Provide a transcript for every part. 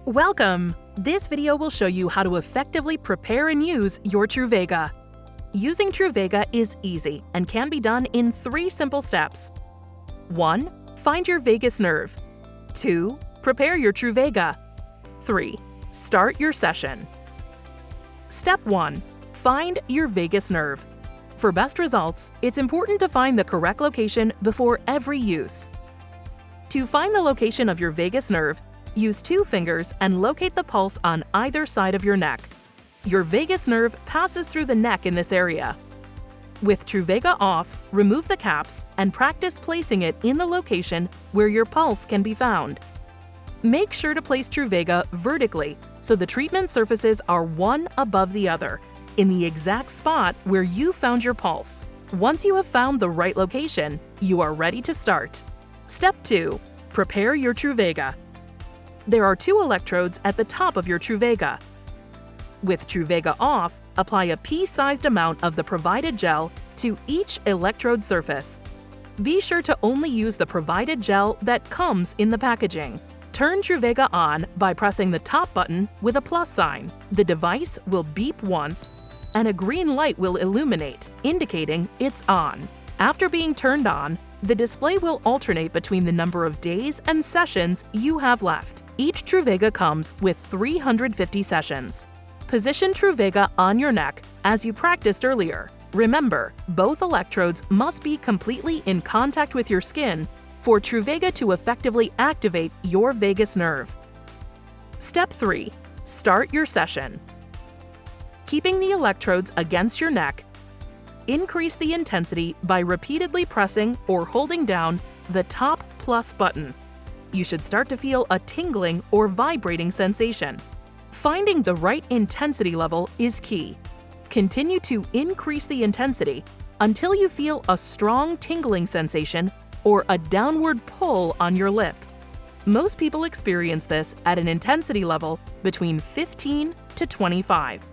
Welcome! This video will show you how to effectively prepare and use your Truvaga. Using Truvaga is easy and can be done in 3 simple steps. 1. Find your vagus nerve. 2. Prepare your Truvaga. 3. Start your session. Step 1. Find your vagus nerve. For best results, it's important to find the correct location before every use. To find the location of your vagus nerve, use 2 fingers and locate the pulse on either side of your neck. Your vagus nerve passes through the neck in this area. With Truvaga off, remove the caps and practice placing it in the location where your pulse can be found. Make sure to place Truvaga vertically so the treatment surfaces are one above the other, in the exact spot where you found your pulse. Once you have found the right location, you are ready to start. Step 2. Prepare your Truvaga. There are 2 electrodes at the top of your Truvaga. With Truvaga off, apply a pea-sized amount of the provided gel to each electrode surface. Be sure to only use the provided gel that comes in the packaging. Turn Truvaga on by pressing the top button with a plus sign. The device will beep once, and a green light will illuminate, indicating it's on. After being turned on, the display will alternate between the number of days and sessions you have left. Each Truvaga comes with 350 sessions. Position Truvaga on your neck as you practiced earlier. Remember, both electrodes must be completely in contact with your skin for Truvaga to effectively activate your vagus nerve. Step 3. Start your session. Keeping the electrodes against your neck, increase the intensity by repeatedly pressing or holding down the top plus button. You should start to feel a tingling or vibrating sensation. Finding the right intensity level is key. Continue to increase the intensity until you feel a strong tingling sensation or a downward pull on your lip. Most people experience this at an intensity level between 15 to 25.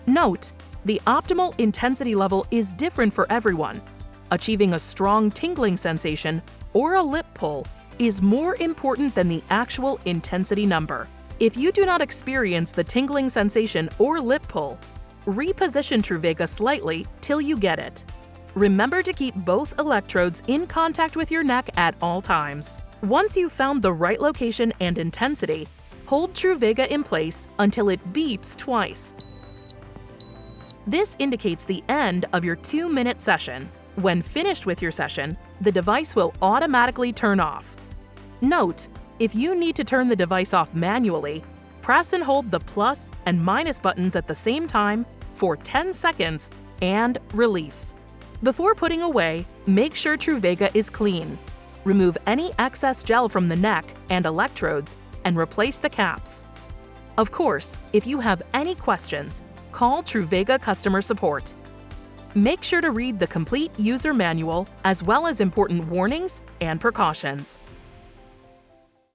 Note, the optimal intensity level is different for everyone. Achieving a strong tingling sensation or a lip pull is more important than the actual intensity number. If you do not experience the tingling sensation or lip pull, reposition Truvaga slightly till you get it. Remember to keep both electrodes in contact with your neck at all times. Once you've found the right location and intensity, hold Truvaga in place until it beeps twice. This indicates the end of your 2-minute session. When finished with your session, the device will automatically turn off. Note, if you need to turn the device off manually, press and hold the plus and minus buttons at the same time for 10 seconds and release. Before putting away, make sure Truvaga is clean. Remove any excess gel from the neck and electrodes and replace the caps. Of course, if you have any questions, call Truvaga customer support. Make sure to read the complete user manual as well as important warnings and precautions.